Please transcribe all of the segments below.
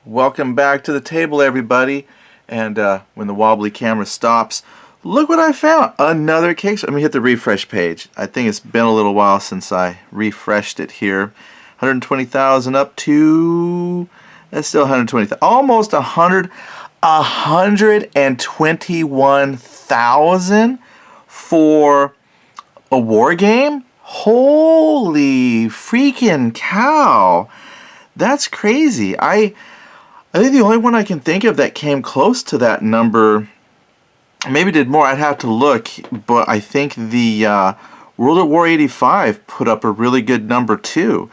Welcome back to the table, everybody. And when the wobbly camera stops, look what I found. Another Kickstarter. Let me hit the refresh page. I think it's been a little while since I refreshed it here. 120,000 up to, that's still 120,000. Almost 121,000 for a war game? Holy freaking cow. That's crazy. I think the only one I can think of that came close to that number, maybe did more, I'd have to look, but I think the World at War 85 put up a really good number too.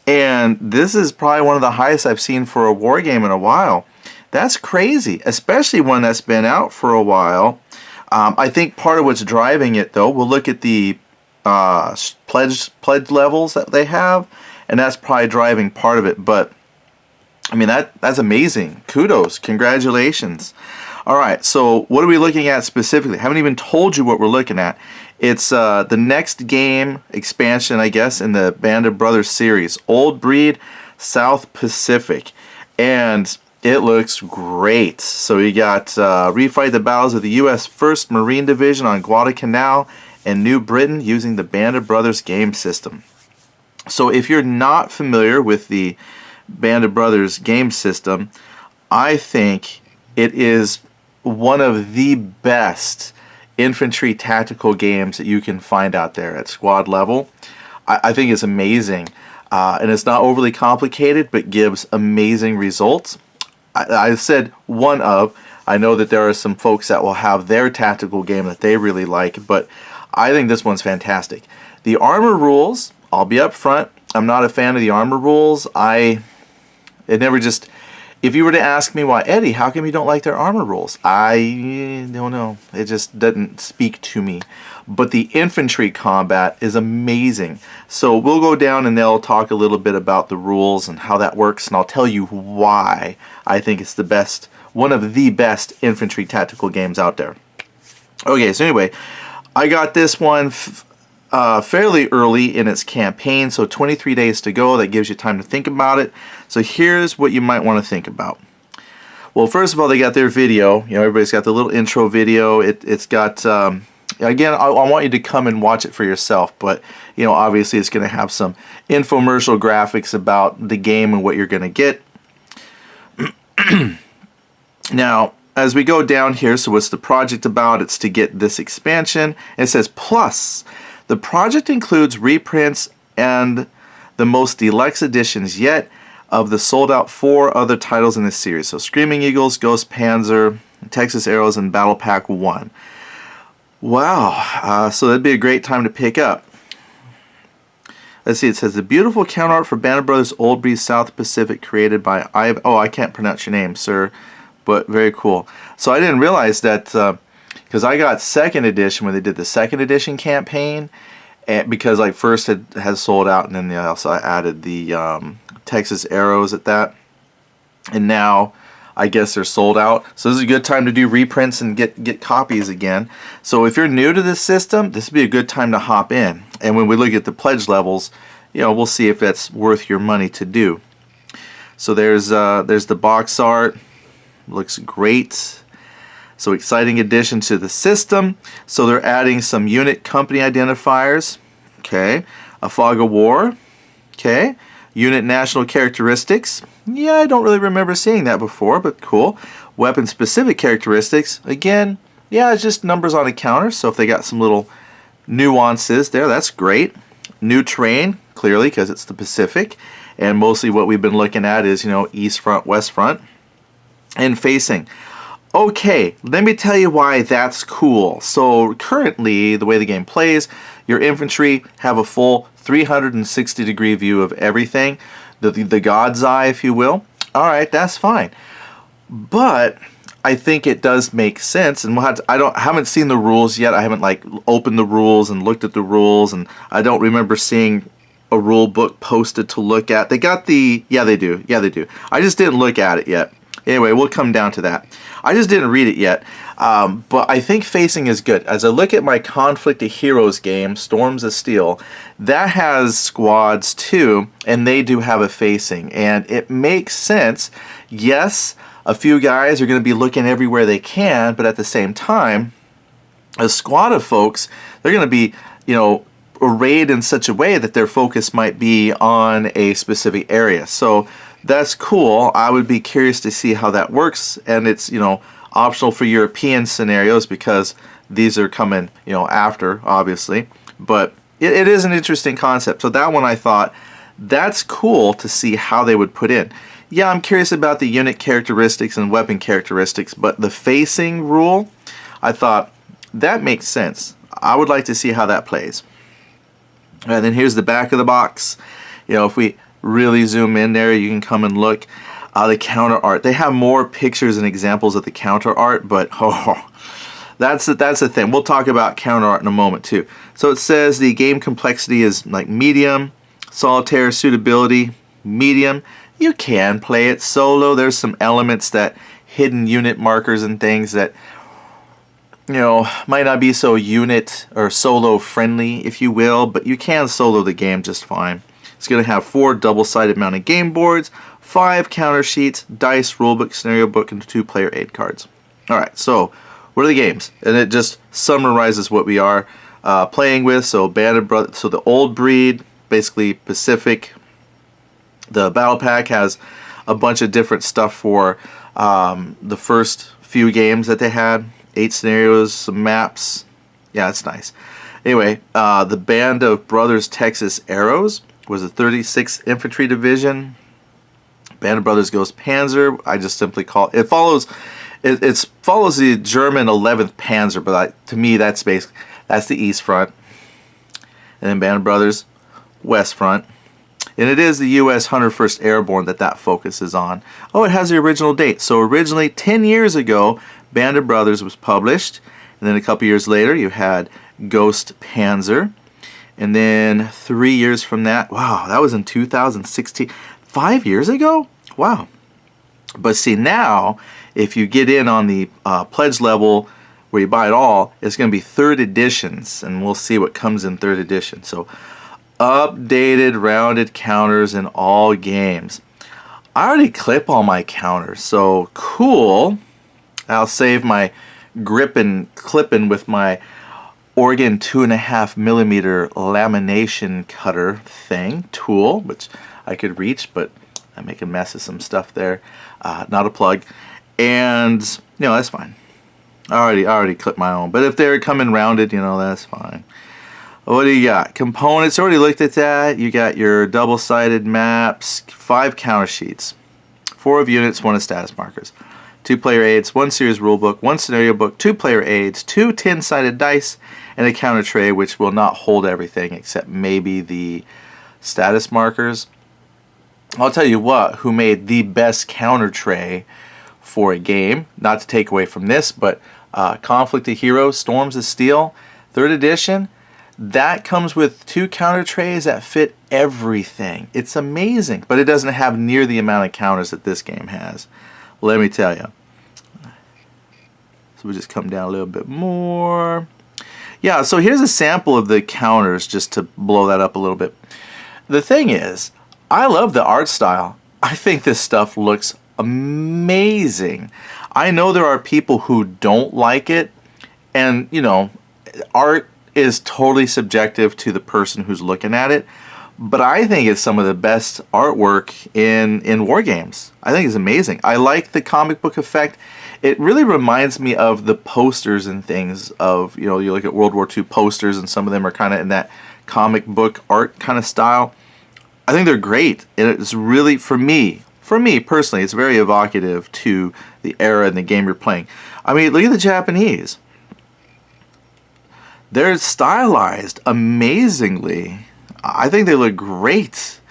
And this is probably one of the highest I've seen for a war game in a while. That's crazy, especially one that's been out for a while. I think part of what's driving it, though, we'll look at the pledge levels that they have, and that's probably driving part of it. But I mean, that's amazing. Kudos. Congratulations. All right, so what are we looking at specifically? I haven't even told you what we're looking at. It's the next game expansion, I guess, in the Band of Brothers series, Old Breed South Pacific. And it looks great. So you got refight the battles of the U.S. 1st Marine Division on Guadalcanal and New Britain using the Band of Brothers game system. So if you're not familiar with the Band of Brothers game system, I think it is one of the best infantry tactical games that you can find out there at squad level. I think it's amazing, and it's not overly complicated, but gives amazing results. I said one of. I know that there are some folks that will have their tactical game that they really like, but I think this one's fantastic. The armor rules, I'll be up front, I'm not a fan of the armor rules. If you were to ask me, why, Eddie, how come you don't like their armor rules? I don't know. It just doesn't speak to me. But the infantry combat is amazing. So we'll go down and they'll talk a little bit about the rules and how that works, and I'll tell you why I think it's the best, one of the best infantry tactical games out there. Okay, so anyway, I got this one fairly early in its campaign, so 23 days to go. That gives you time to think about it. So here's what you might want to think about. Well, first of all, they got their video. You know, everybody's got the little intro video. It's got, again, I want you to come and watch it for yourself, but, you know, obviously it's going to have some infomercial graphics about the game and what you're going to get. Now, as we go down here, so what's the project about? It's to get this expansion. It says, plus, the project includes reprints and the most deluxe editions yet of the sold-out 4 other titles in this series. So Screaming Eagles, Ghost Panzer, Texas Arrows, and Battle Pack 1. Wow, so that'd be a great time to pick up. Let's see, it says, the beautiful count art for Band of Brothers Old Breed South Pacific created by I can't pronounce your name, sir, but very cool. So I didn't realize that, because I got 2nd edition when they did the 2nd edition campaign, and because like first has sold out, and then they also added the Texas Arrows at that, and now I guess they're sold out. So this is a good time to do reprints and get copies again. So if you're new to this system, this would be a good time to hop in. And when we look at the pledge levels, you know, we'll see if that's worth your money to do. So there's the box art. Looks great. So exciting addition to the system. So they're adding some unit company identifiers. Okay. A fog of war. Okay. Unit national characteristics. Yeah, I don't really remember seeing that before, but cool. Weapon specific characteristics. Again, yeah, it's just numbers on a counter. So if they got some little nuances there, that's great. New terrain, clearly, because it's the Pacific. And mostly what we've been looking at is, you know, east front, west front. And facing. Okay, let me tell you why that's cool. So currently, the way the game plays, your infantry have a full 360-degree view of everything, the God's eye, if you will. All right, that's fine. But I think it does make sense, and I haven't seen the rules yet. I haven't like opened the rules and looked at the rules, and I don't remember seeing a rule book posted to look at. They got the, yeah, they do. I just didn't look at it yet. Anyway, we'll come down to that. I just didn't read it yet, but I think facing is good. As I look at my Conflict of Heroes game, Storms of Steel, that has squads too, and they do have a facing, and it makes sense. Yes, a few guys are going to be looking everywhere they can, but at the same time, a squad of folks, they're going to be, arrayed in such a way that their focus might be on a specific area. So that's cool. I would be curious to see how that works, and it's optional for European scenarios because these are coming after, obviously. But it is an interesting concept. So that one I thought that's cool to see how they would put in. Yeah, I'm curious about the unit characteristics and weapon characteristics, but the facing rule, I thought that makes sense. I would like to see how that plays. And then here's the back of the box. If we really zoom in there, you can come and look. The counter art. They have more pictures and examples of the counter art, but that's the thing. We'll talk about counter art in a moment too. So it says the game complexity is like medium, solitaire suitability, medium. You can play it solo. There's some elements that hidden unit markers and things that might not be so unit or solo friendly, if you will, but you can solo the game just fine. It's going to have 4 double-sided mounted game boards, 5 counter sheets, dice, rulebook, scenario book, and 2 player aid cards. Alright, so what are the games? And it just summarizes what we are playing with. So Band of Brothers, so the old breed, basically Pacific. The battle pack has a bunch of different stuff for the first few games that they had. 8 scenarios, some maps. Yeah, it's nice. Anyway, the Band of Brothers Texas Arrows was a 36th Infantry Division. Band of Brothers Ghost Panzer, I just simply call it. It follows the German 11th Panzer, but to me that's the East Front. And then Band of Brothers West Front. And it is the U.S. 101st Airborne that focuses on. Oh, it has the original date. So originally, 10 years ago, Band of Brothers was published. And then a couple years later, you had Ghost Panzer. And then 3 years from that, wow, that was in 2016. 5 years ago? Wow. But see, now, if you get in on the pledge level where you buy it all, it's going to be 3rd editions. And we'll see what comes in 3rd edition. So updated rounded counters in all games. I already clip all my counters, so cool. I'll save my grip and clipping with my Oregon 2.5mm lamination cutter thing tool, which I could reach, but I make a mess of some stuff there. Not a plug, and that's fine. I already clipped my own, but if they're coming rounded, that's fine. What do you got? Components, already looked at that. You got your double-sided maps, 5 counter sheets, 4 of units, 1 of status markers, 2 player aids, 1 series rulebook, 1 scenario book, 2 player aids, 2 10-sided dice, and a counter tray which will not hold everything except maybe the status markers. I'll tell you what, who made the best counter tray for a game, not to take away from this, but Conflict of Heroes, Storms of Steel, 3rd edition. That comes with 2 counter trays that fit everything. It's amazing, but it doesn't have near the amount of counters that this game has. Let me tell you. So we just come down a little bit more. Yeah, so here's a sample of the counters just to blow that up a little bit. The thing is, I love the art style. I think this stuff looks amazing. I know there are people who don't like it, and art is totally subjective to the person who's looking at it, but I think it's some of the best artwork in war games. I think it's amazing. I like the comic book effect. It really reminds me of the posters and things of, you look at World War II posters, and some of them are kind of in that comic book art kind of style. I think they're great, and it's really, for me personally, it's very evocative to the era and the game you're playing. I mean, look at the Japanese. They're stylized amazingly. I think they look great.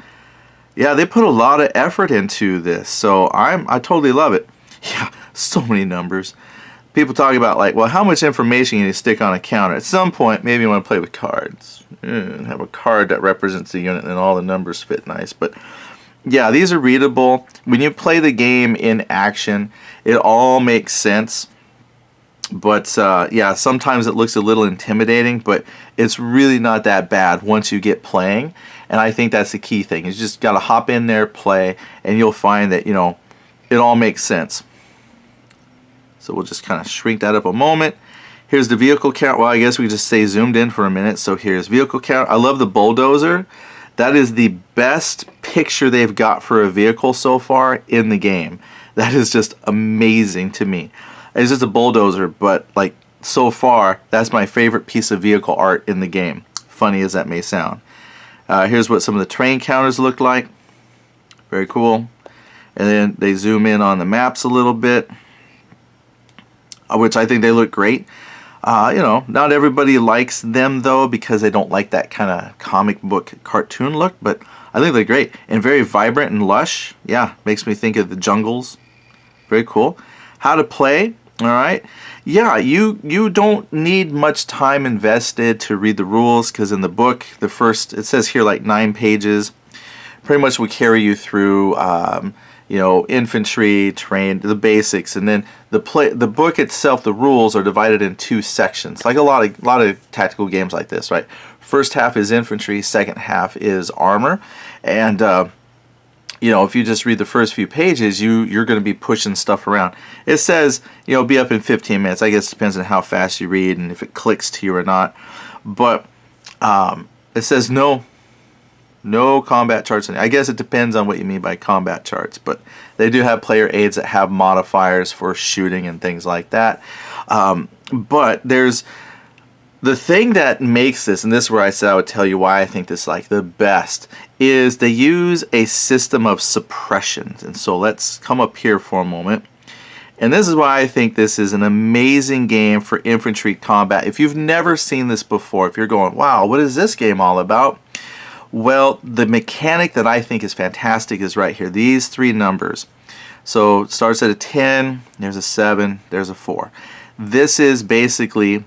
Yeah, they put a lot of effort into this, so I totally love it. Yeah, so many numbers. People talk about well, how much information can you stick on a counter? At some point, maybe you want to play with cards. Have a card that represents the unit, and all the numbers fit nice. But Yeah, these are readable. When you play the game in action, it all makes sense. But yeah, sometimes it looks a little intimidating, but it's really not that bad once you get playing. And I think that's the key thing. You just got to hop in there, play, and you'll find that, it all makes sense. So we'll just kind of shrink that up a moment. Here's the vehicle count. Well, I guess we just stay zoomed in for a minute. So here's vehicle count. I love the bulldozer. That is the best picture they've got for a vehicle so far in the game. That is just amazing to me. It's just a bulldozer, but like so far, that's my favorite piece of vehicle art in the game. Funny as that may sound. Here's what some of the train counters look like. Very cool. And then they zoom in on the maps a little bit, which I think they look great. Not everybody likes them though, because they don't like that kind of comic book cartoon look, but I think they're great and very vibrant and lush. Yeah, makes me think of the jungles. Very cool. How to play. All right. Yeah, you don't need much time invested to read the rules, because in the book, it says here like 9 pages, pretty much will carry you through infantry, train, the basics, and then the book itself, the rules are divided in 2 sections, like a lot of tactical games like this, right? First half is infantry, second half is armor, and if you just read the first few pages, you're going to be pushing stuff around. It says, be up in 15 minutes. I guess it depends on how fast you read and if it clicks to you or not. But it says no combat charts. I guess it depends on what you mean by combat charts. But they do have player aids that have modifiers for shooting and things like that. But there's the thing that makes this, and this is where I said I would tell you why I think this is like the best, is they use a system of suppressions. And so let's come up here for a moment. And this is why I think this is an amazing game for infantry combat. If you've never seen this before, if you're going, wow, what is this game all about? Well, the mechanic that I think is fantastic is right here. These 3 numbers. So it starts at a 10, there's a 7, there's a 4. This is basically,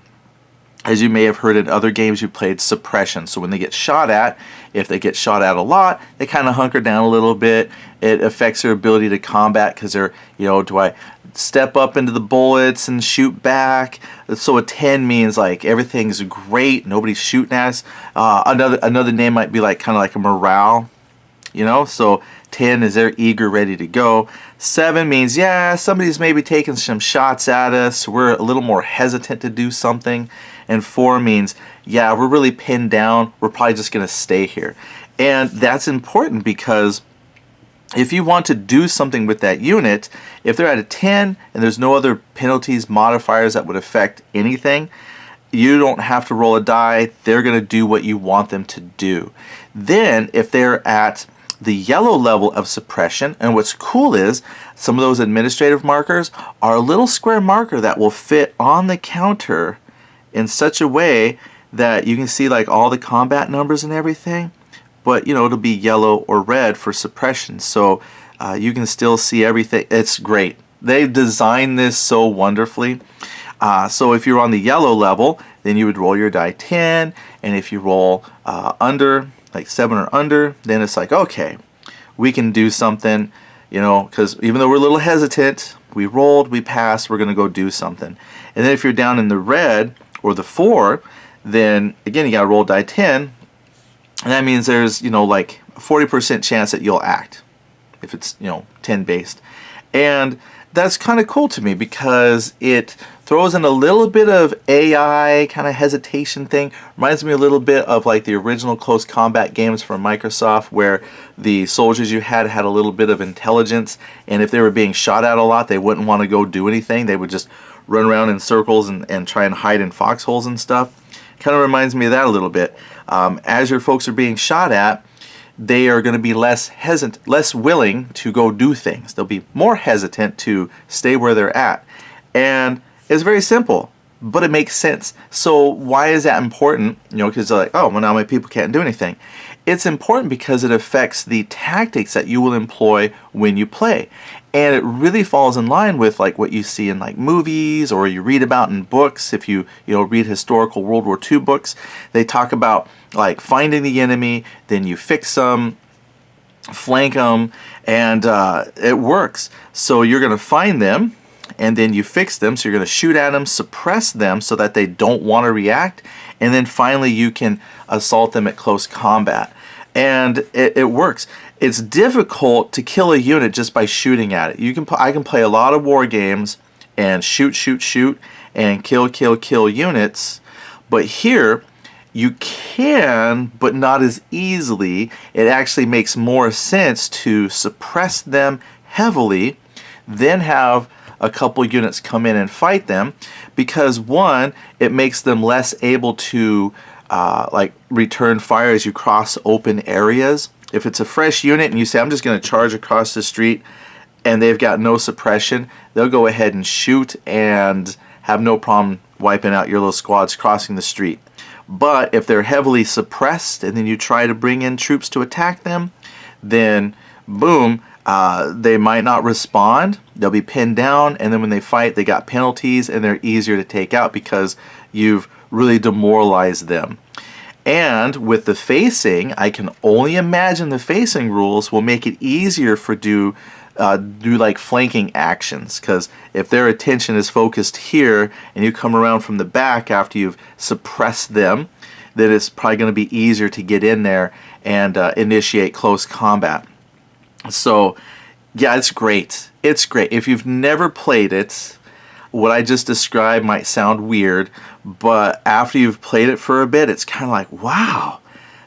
as you may have heard in other games you played, suppression. So when they get shot at, if they get shot at a lot, they kind of hunker down a little bit. It affects their ability to combat, because they're, do I step up into the bullets and shoot back? So a 10 means like everything's great, nobody's shooting at us. Another name might be like kind of like a morale, so 10 is they're eager, ready to go. 7 means, yeah, somebody's maybe taking some shots at us, we're a little more hesitant to do something. And 4 means, yeah, we're really pinned down, we're probably just going to stay here. And that's important, because if you want to do something with that unit, if they're at a 10 and there's no other penalties, modifiers that would affect anything, you don't have to roll a die. They're going to do what you want them to do. Then if they're at the yellow level of suppression, and what's cool is some of those administrative markers are a little square marker that will fit on the counter in such a way that you can see like all the combat numbers and everything, but it'll be yellow or red for suppression, so you can still see everything. It's great. They've designed this so wonderfully. So if you're on the yellow level, then you would roll your die 10, and if you roll under, like 7 or under, then it's like, okay, we can do something, because even though we're a little hesitant, we rolled, we passed, we're going to go do something. And then if you're down in the red, or the 4, then again you got to roll die 10, and that means there's like a 40% chance that you'll act if it's 10 based. And that's kind of cool to me, because it throws in a little bit of AI kind of hesitation thing. Reminds me a little bit of like the original close combat games from Microsoft, where the soldiers you had a little bit of intelligence, and if they were being shot at a lot, they wouldn't want to go do anything. They would just run around in circles and try and hide in foxholes and stuff. Kind of reminds me of that a little bit. As your folks are being shot at, they are going to be less hesitant, less willing to go do things. They'll be more hesitant to stay where they're at. And it's very simple, but it makes sense. So why is that important? Because they're like, oh, well, now my people can't do anything. It's important because it affects the tactics that you will employ when you play. And it really falls in line with like what you see in like movies, or you read about in books. If you read historical World War II books, they talk about like finding the enemy, then you fix them, flank them, and it works. So you're going to find them, and then you fix them. So you're going to shoot at them, suppress them so that they don't want to react, and then finally you can assault them at close combat. And it works. It's difficult to kill a unit just by shooting at it. I can play a lot of war games and shoot, and kill units, but here you can, but not as easily. It actually makes more sense to suppress them heavily, then have a couple units come in and fight them, because one, it makes them less able to like return fire as you cross open areas. If it's a fresh unit and you say, I'm just going to charge across the street, and they've got no suppression, they'll go ahead and shoot and have no problem wiping out your little squads crossing the street. But if they're heavily suppressed and then you try to bring in troops to attack them, then boom, they might not respond. They'll be pinned down, and then when they fight, they got penalties, and they're easier to take out because you've really demoralized them. And with the facing, I can only imagine the facing rules will make it easier for do like flanking actions, because if their attention is focused here and you come around from the back after you've suppressed them, then it's probably going to be easier to get in there and initiate close combat. So yeah, it's great. It's great. If you've never played it, what I just described might sound weird, but after you've played it for a bit, it's kind of like, wow,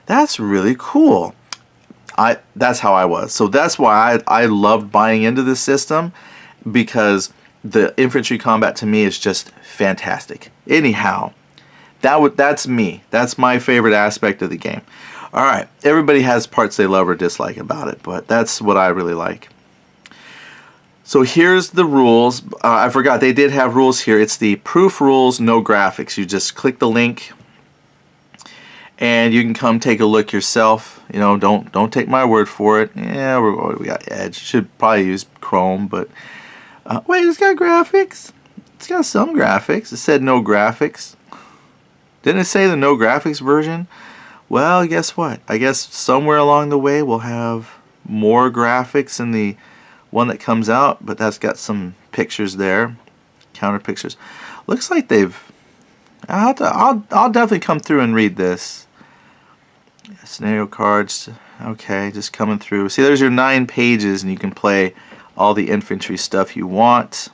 that's really cool. That's how I was. So that's why I loved buying into this system, because the infantry combat to me is just fantastic. Anyhow, that's me. That's my favorite aspect of the game. All right, everybody has parts they love or dislike about it, but that's what I really like. So here's the rules. I forgot they did have rules here. It's the proof rules, no graphics. You just click the link, and you can come take a look yourself. You know, don't take my word for it. Yeah, we got Edge. Should probably use Chrome, but wait, it's got graphics. It's got some graphics. It said no graphics. Didn't it say the no graphics version? Well, guess what? I guess somewhere along the way we'll have more graphics in the one that comes out, but that's got pictures there, counter pictures. Looks like they've. I'll definitely come through and read this. Scenario cards. Okay, just coming through. See, there's your 9 pages, and you can play all the infantry stuff you want.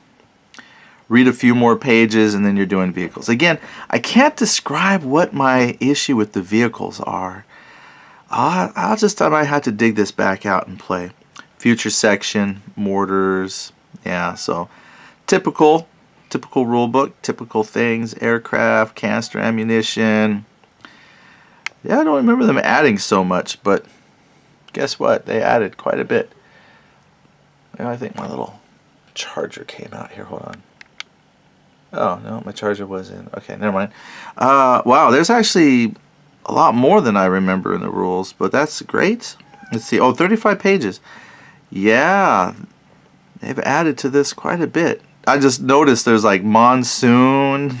Read a few more pages, and then you're doing vehicles. Again, I can't describe what my issue with the vehicles are. I might have to dig this back out and play. Future section, mortars, yeah, so typical rule book, typical things, aircraft, canister ammunition. Yeah, I don't remember them adding so much, but guess what? They added quite a bit. I think my little charger came out here. Hold on. Oh, no, my charger was in. Okay, never mind. Wow, there's actually a lot more than I remember in the rules, but that's great. Let's see. Oh, 35 pages. Yeah, they've added to this quite a bit. I just noticed there's like monsoon.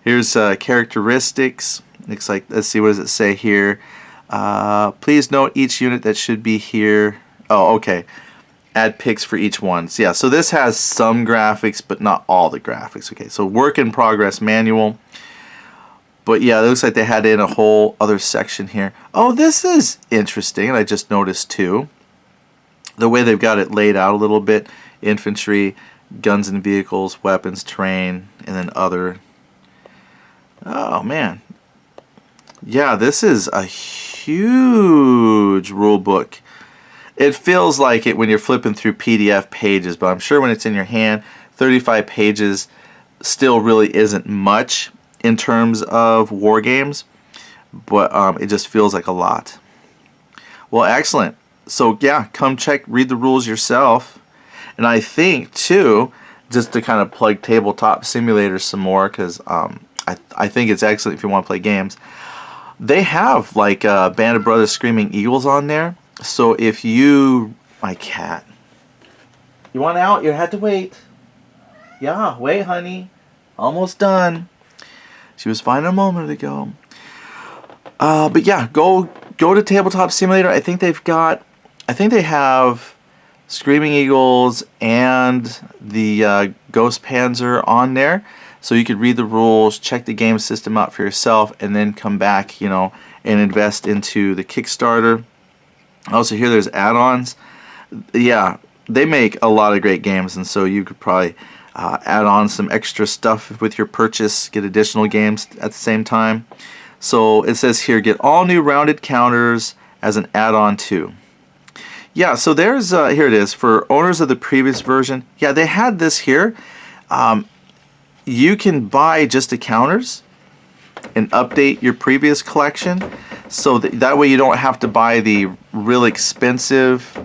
Here's characteristics. Looks like, let's see, what does it say here? Please note each unit that should be here. Oh, okay. Add pics for each one. So yeah, so this has some graphics, but not all the graphics. Okay, so work in progress manual. But yeah, it looks like they had in a whole other section here. Oh, this is interesting, and I just noticed too. The way they've got it laid out a little bit. Infantry, guns and vehicles, weapons, terrain, and then other. Oh man. Yeah, this is a huge rule book. It feels like it when you're flipping through PDF pages, but I'm sure when it's in your hand, 35 pages still really isn't much in terms of war games, but it just feels like a lot. Well, excellent. So yeah, come read the rules yourself. And I think too, just to kind of plug Tabletop Simulator some more, because I think it's excellent if you want to play games. They have like Band of Brothers Screaming Eagles on there. So if you, my cat, you want out? You had to wait. Yeah, wait, honey. Almost done. She was fine a moment ago. But yeah, go to Tabletop Simulator. I think they've got I think they have Screaming Eagles and the Ghost Panzer on there. So you could read the rules, check the game system out for yourself, and then come back, you know, and invest into the Kickstarter. Also here there's add-ons. Yeah, they make a lot of great games, and so you could probably add on some extra stuff with your purchase, get additional games at the same time. So it says here, get all new rounded counters as an add-on too. Yeah, so there's, here it is, for owners of the previous version. Yeah, they had this here. You can buy just the counters and update your previous collection. So that way you don't have to buy the real expensive...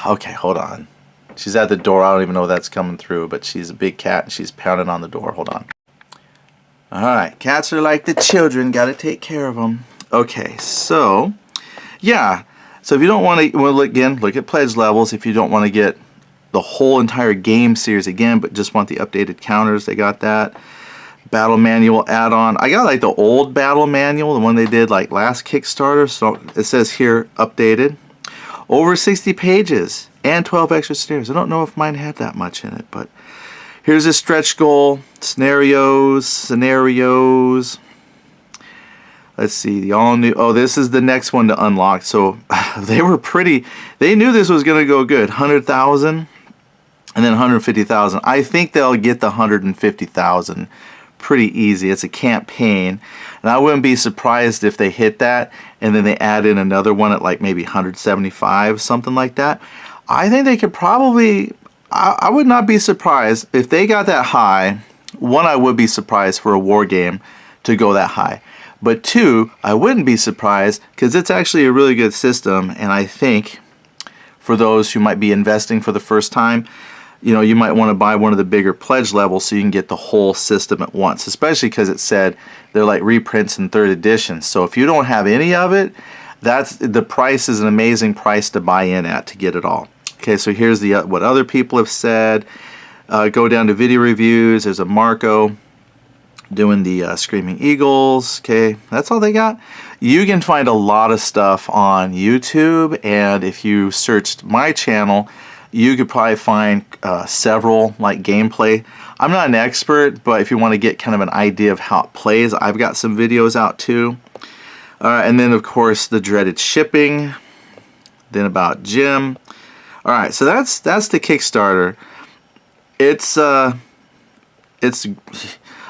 okay, hold on. She's at the door. I don't even know if that's coming through, but she's a big cat and she's pounding on the door. Hold on. Alright, cats are like the children. Got to take care of them. Okay, so, yeah. So if you don't want to, well, again, look at pledge levels. If you don't want to get the whole entire game series again, but just want the updated counters, they got that. Battle manual add-on. I got like the old battle manual, the one they did like last Kickstarter. So it says here, updated. Over 60 pages and 12 extra scenarios. I don't know if mine had that much in it, but here's a stretch goal, scenarios. Let's see, the all new, oh, this is the next one to unlock. So they were pretty, they knew this was going to go good. 100,000 and then 150,000. I think they'll get the 150,000 pretty easy. It's a campaign, and I wouldn't be surprised if they hit that and then they add in another one at like maybe 175, something like that. I think they could probably, I would not be surprised if they got that high. One, I would be surprised for a war game to go that high. But two, I wouldn't be surprised because it's actually a really good system, and I think for those who might be investing for the first time, you know, you might want to buy one of the bigger pledge levels so you can get the whole system at once, especially because it said they're like reprints in 3rd edition. So if you don't have any of it, that's the price is an amazing price to buy in at to get it all. Okay, so here's the what other people have said. Go down to video reviews. There's a Marco doing the Screaming Eagles. Okay, that's all they got. You can find a lot of stuff on YouTube, and if you searched my channel, you could probably find several like gameplay. I'm not an expert, but if you want to get kind of an idea of how it plays, I've got some videos out too. And then of course the dreaded shipping. Then about Jim. All right, so that's the Kickstarter. It's I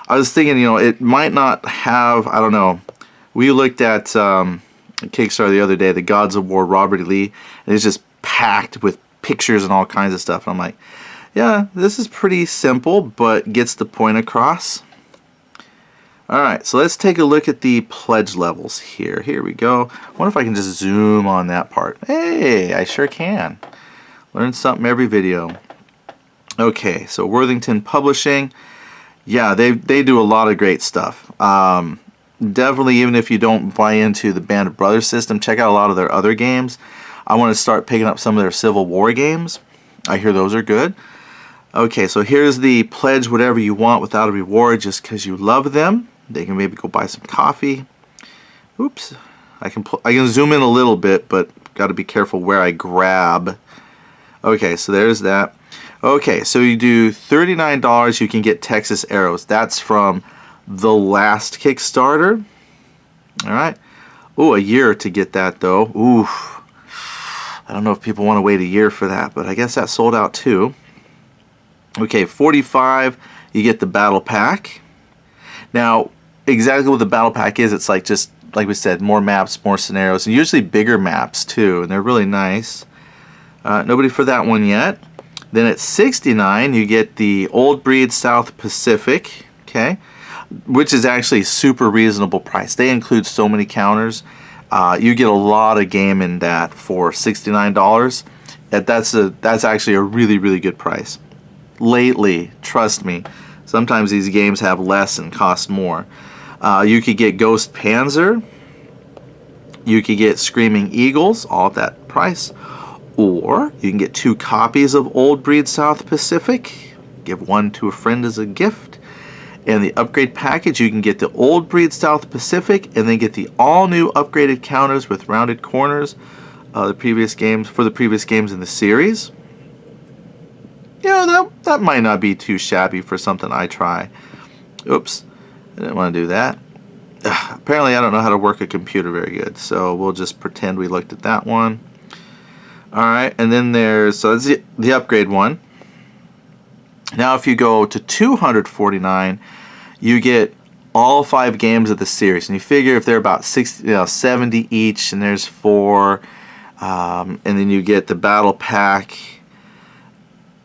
was thinking, you know, it might not have, I don't know. We looked at Kickstarter the other day, the Gods of War, Robert E. Lee, and it's just packed with pictures and all kinds of stuff. And I'm like, yeah, this is pretty simple, but gets the point across. Alright, so let's take a look at the pledge levels here. Here we go. I wonder if I can just zoom on that part. Hey, I sure can. Learn something every video. Okay, so Worthington Publishing. Yeah, they do a lot of great stuff. Definitely, even if you don't buy into the Band of Brothers system, check out a lot of their other games. I want to start picking up some of their Civil War games. I hear those are good. Okay, so here's the pledge whatever you want without a reward just because you love them. They can maybe go buy some coffee. Oops. I can zoom in a little bit, but got to be careful where I grab. Okay, so there's that. Okay, so you do $39, you can get Texas Arrows. That's from the last Kickstarter. Alright. Ooh, a year to get that though. Ooh. I don't know if people want to wait a year for that, but I guess that sold out too. Okay, $45, you get the Battle Pack. Now, exactly what the Battle Pack is, it's like just, like we said, more maps, more scenarios, and usually bigger maps too, and they're really nice. Nobody for that one yet. Then at $69, you get the Old Breed South Pacific, okay, which is actually super reasonable price. They include so many counters. You get a lot of game in that for $69. That's actually a really, really good price. Lately, trust me, sometimes these games have less and cost more. You could get Ghost Panzer. You could get Screaming Eagles, all at that price. Or you can get 2 copies of Old Breed South Pacific. Give one to a friend as a gift. And the upgrade package, you can get the Old Breed South Pacific and then get the all new upgraded counters with rounded corners the previous games in the series. You know, that might not be too shabby for something I try. Oops, I didn't want to do that. Apparently I don't know how to work a computer very good, so we'll just pretend we looked at that one. Alright, and then there's, so that's the upgrade one. Now if you go to $249, you get all 5 games of the series, and you figure if they're about 70 each, and there's 4, and then you get the battle pack,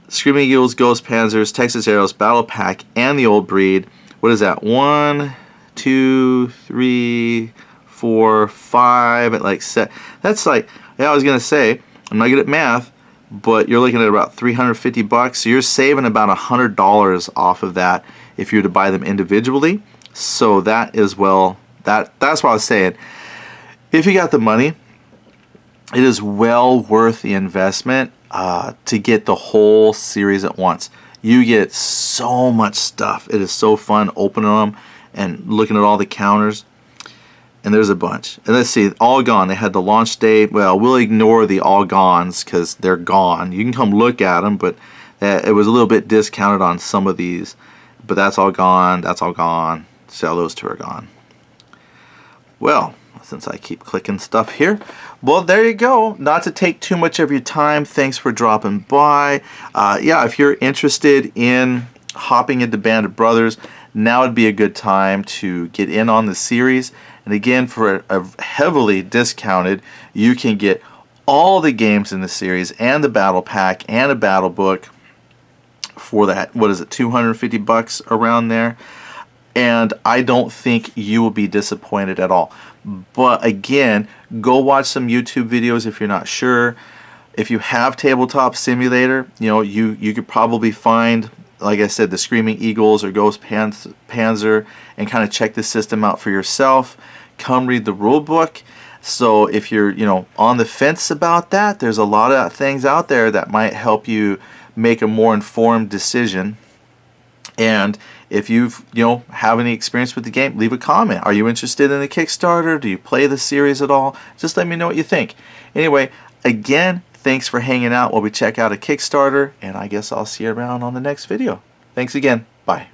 Screaming Eagles, Ghost Panzers, Texas Arrows, battle pack, and the old breed. What is that? 1, 2, 3, 4, 5, at like set. That's like, yeah, I was gonna say, I'm not good at math, but you're looking at about $350, so you're saving about $100 off of that if you were to buy them individually. So that is, well, that's what I was saying. If you got the money, it is well worth the investment to get the whole series at once. You get so much stuff. It is so fun opening them and looking at all the counters. And there's a bunch. And let's see, all gone. They had the launch date. Well, we'll ignore the all gones because they're gone. You can come look at them, but it was a little bit discounted on some of these. But that's all gone. That's all gone. So those 2 are gone. Well, since I keep clicking stuff here, well, there you go. Not to take too much of your time. Thanks for dropping by. Yeah, if you're interested in hopping into Band of Brothers, now would be a good time to get in on the series. And again, for a heavily discounted, you can get all the games in the series and the battle pack and a battle book for that, what is it, $250 around there. And I don't think you will be disappointed at all. But again, go watch some YouTube videos if you're not sure. If you have Tabletop Simulator, you know, you could probably find, like I said, the Screaming Eagles or Ghost Panzer, and kind of check the system out for yourself. Come read the rule book. So if you're, you know, on the fence about that, there's a lot of things out there that might help you make a more informed decision. And if you've, you know, have any experience with the game, leave a comment. Are you interested in the Kickstarter? Do you play the series at all? Just let me know what you think. Anyway, again, thanks for hanging out while we check out a Kickstarter, and I guess I'll see you around on the next video. Thanks again. Bye.